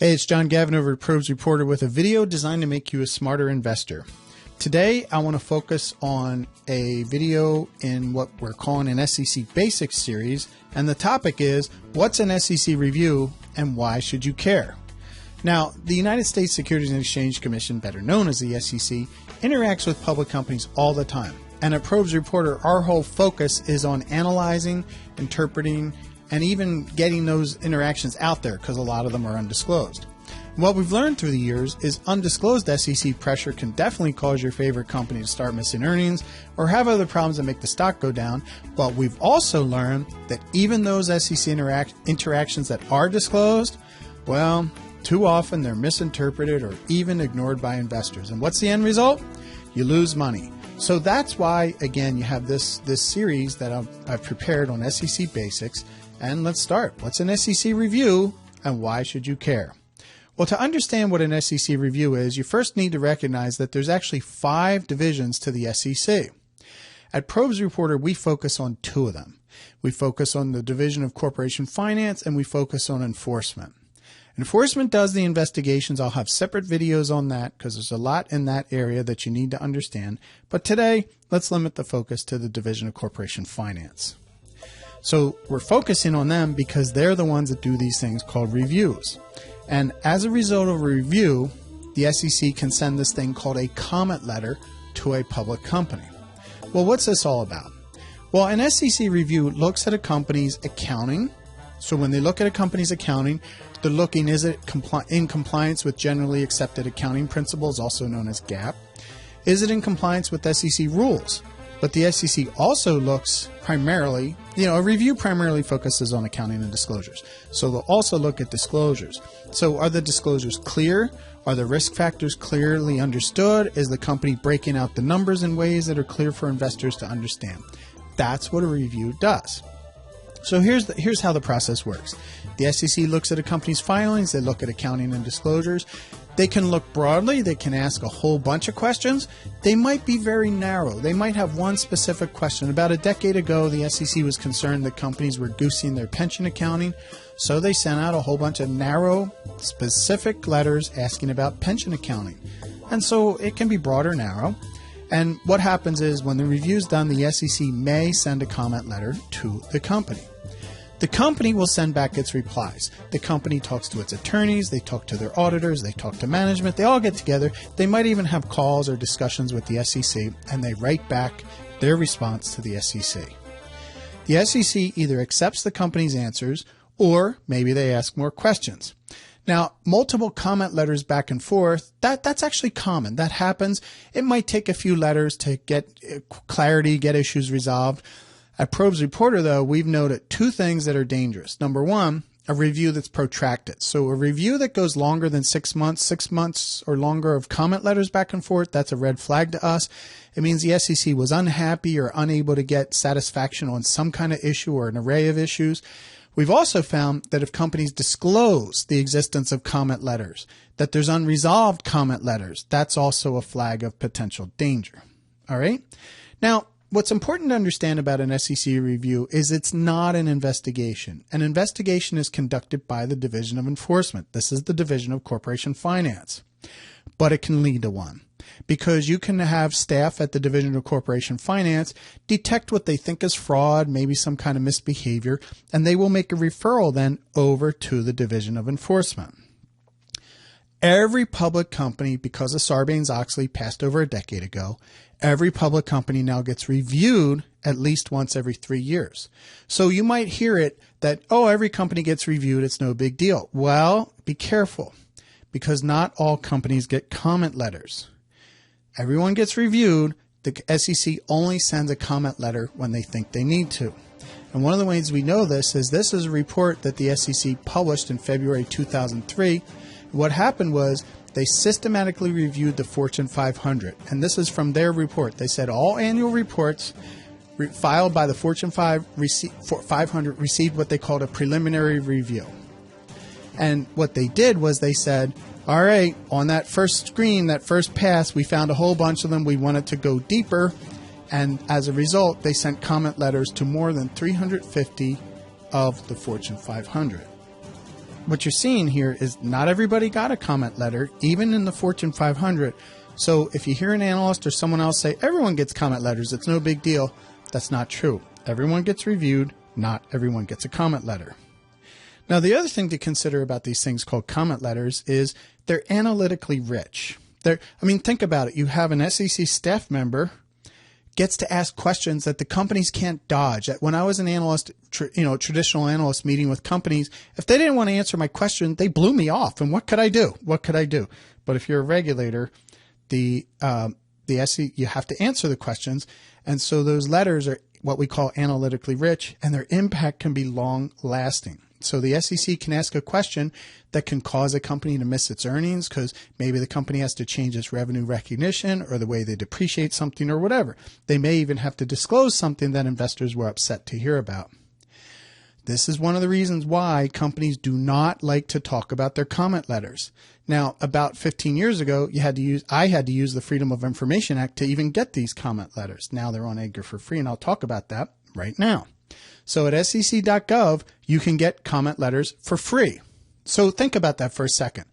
Hey, it's John Gavin over at Probes Reporter with a video designed to make you a smarter investor. Today, I want to focus on a video in what we're calling an SEC Basics series, and the topic is, what's an SEC review and why should you care? Now, the United States Securities and Exchange Commission, better known as the SEC, interacts with public companies all the time. And at Probes Reporter, our whole focus is on analyzing, interpreting, and even getting those interactions out there because a lot of them are undisclosed. And what we've learned through the years is undisclosed SEC pressure can definitely cause your favorite company to start missing earnings or have other problems that make the stock go down. But we've also learned that even those SEC interactions that are disclosed, well, too often they're misinterpreted or even ignored by investors. And what's the end result? You lose money. So that's why, again, you have this series that I've prepared on SEC Basics. And let's start. What's an SEC review and why should you care? Well, to understand what an SEC review is, you first need to recognize that there's actually 5 divisions to the SEC. At Probes Reporter, we focus on 2 of them. We focus on the Division of Corporation Finance and we focus on enforcement. Enforcement does the investigations. I'll have separate videos on that because there's a lot in that area that you need to understand. But today, let's limit the focus to the Division of Corporation Finance. So we're focusing on them because they're the ones that do these things called reviews. And as a result of a review, the SEC can send this thing called a comment letter to a public company. Well, what's this all about? Well, an SEC review looks at a company's accounting. So when they look at a company's accounting, they're looking, is it in compliance with generally accepted accounting principles, also known as GAAP? Is it in compliance with SEC rules? But the SEC also looks primarily, a review primarily focuses on accounting and disclosures. So they'll also look at disclosures. So are the disclosures clear? Are the risk factors clearly understood? Is the company breaking out the numbers in ways that are clear for investors to understand? That's what a review does. So here's how the process works. The SEC looks at a company's filings. They look at accounting and disclosures. They can look broadly. They can ask a whole bunch of questions. They might be very narrow. They might have one specific question. About a decade ago, the SEC was concerned that companies were goosing their pension accounting. So they sent out a whole bunch of narrow, specific letters asking about pension accounting. And so it can be broad or narrow. And what happens is when the review's done, the SEC may send a comment letter to the company. The company will send back its replies. The company talks to its attorneys, they talk to their auditors, they talk to management, they all get together. They might even have calls or discussions with the SEC, and they write back their response to the SEC. The SEC either accepts the company's answers, or maybe they ask more questions. Now, multiple comment letters back and forth, that's actually common. That happens. It might take a few letters to get clarity, get issues resolved. At Probes Reporter, though, we've noted 2 things that are dangerous. Number 1, a review that's protracted. So a review that goes longer than 6 months or longer of comment letters back and forth, that's a red flag to us. It means the SEC was unhappy or unable to get satisfaction on some kind of issue or an array of issues. We've also found that if companies disclose the existence of comment letters, that there's unresolved comment letters, that's also a flag of potential danger. All right? Now, what's important to understand about an SEC review is it's not an investigation. An investigation is conducted by the Division of Enforcement. This is the Division of Corporation Finance. But it can lead to one. Because you can have staff at the Division of Corporation Finance detect what they think is fraud, maybe some kind of misbehavior, and they will make a referral then over to the Division of Enforcement. Every public company, because of Sarbanes-Oxley passed over a decade ago, every public company now gets reviewed at least once every 3 years. So you might hear it that, every company gets reviewed, it's no big deal. Well, be careful, because not all companies get comment letters. Everyone gets reviewed. The SEC only sends a comment letter when they think they need to. And one of the ways we know this is a report that the SEC published in February 2003. What happened was they systematically reviewed the Fortune 500. And this is from their report. They said all annual reports filed by the Fortune 500 received what they called a preliminary review. And what they did was they said, all right, on that first screen, that first pass, we found a whole bunch of them. We wanted to go deeper. And as a result, they sent comment letters to more than 350 of the Fortune 500. what you're seeing here is not everybody got a comment letter, even in the Fortune 500. So if you hear an analyst or someone else say everyone gets comment letters, it's no big deal, that's not true. Everyone gets reviewed, not everyone gets a comment letter. Now, the other thing to consider about these things called comment letters is they're analytically rich. Think about it. You have an SEC staff member gets to ask questions that the companies can't dodge. When I was an analyst, traditional analyst meeting with companies, if they didn't want to answer my question, they blew me off. And what could I do? But if you're a regulator, the SEC, you have to answer the questions. And so those letters are what we call analytically rich, and their impact can be long lasting. So the SEC can ask a question that can cause a company to miss its earnings because maybe the company has to change its revenue recognition or the way they depreciate something or whatever. They may even have to disclose something that investors were upset to hear about. This is one of the reasons why companies do not like to talk about their comment letters. Now, about 15 years ago, I had to use the Freedom of Information Act to even get these comment letters. Now they're on EDGAR for free, and I'll talk about that right now. So at sec.gov, you can get comment letters for free. So think about that for a second.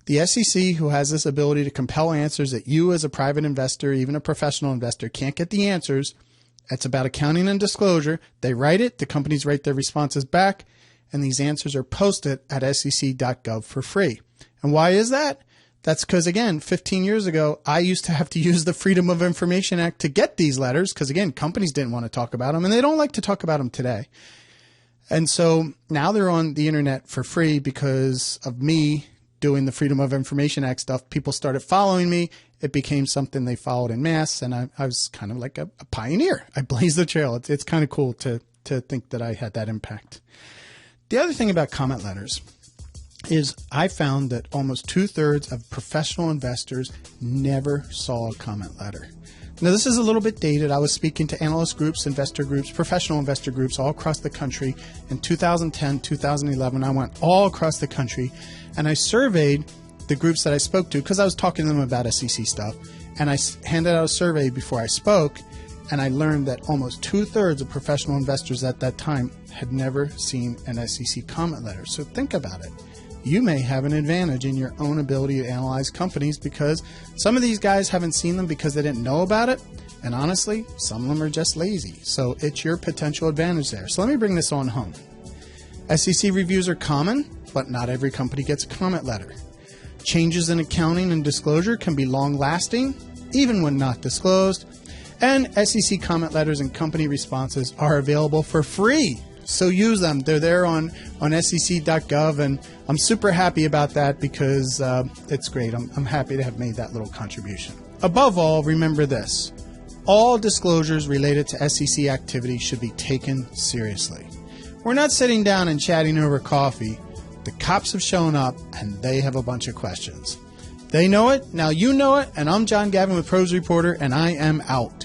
The SEC, who has this ability to compel answers that you as a private investor, even a professional investor, can't get the answers. It's about accounting and disclosure. They write it, the companies write their responses back, and these answers are posted at sec.gov for free. And why is that? That's because, again, 15 years ago, I used to have to use the Freedom of Information Act to get these letters because, again, companies didn't want to talk about them, and they don't like to talk about them today. And so now they're on the internet for free because of me doing the Freedom of Information Act stuff. People started following me. It became something they followed en masse, and I was kind of like a pioneer. I blazed the trail. It's kind of cool to think that I had that impact. The other thing about comment letters is I found that almost 2/3 of professional investors never saw a comment letter. Now, this is a little bit dated. I was speaking to analyst groups, investor groups, professional investor groups all across the country. In 2010, 2011, I went all across the country, and I surveyed the groups that I spoke to because I was talking to them about SEC stuff, and I handed out a survey before I spoke, and I learned that almost 2/3 of professional investors at that time had never seen an SEC comment letter. So think about it. You may have an advantage in your own ability to analyze companies because some of these guys haven't seen them because they didn't know about it. And honestly, some of them are just lazy. So it's your potential advantage there. So let me bring this on home. SEC reviews are common, but not every company gets a comment letter. Changes in accounting and disclosure can be long lasting, even when not disclosed. And SEC comment letters and company responses are available for free. So use them. They're there on sec.gov, and I'm super happy about that because it's great. I'm happy to have made that little contribution. Above all, remember this. All disclosures related to SEC activity should be taken seriously. We're not sitting down and chatting over coffee. The cops have shown up, and they have a bunch of questions. They know it. Now you know it. And I'm Gavin with Pros Reporter, and I am out.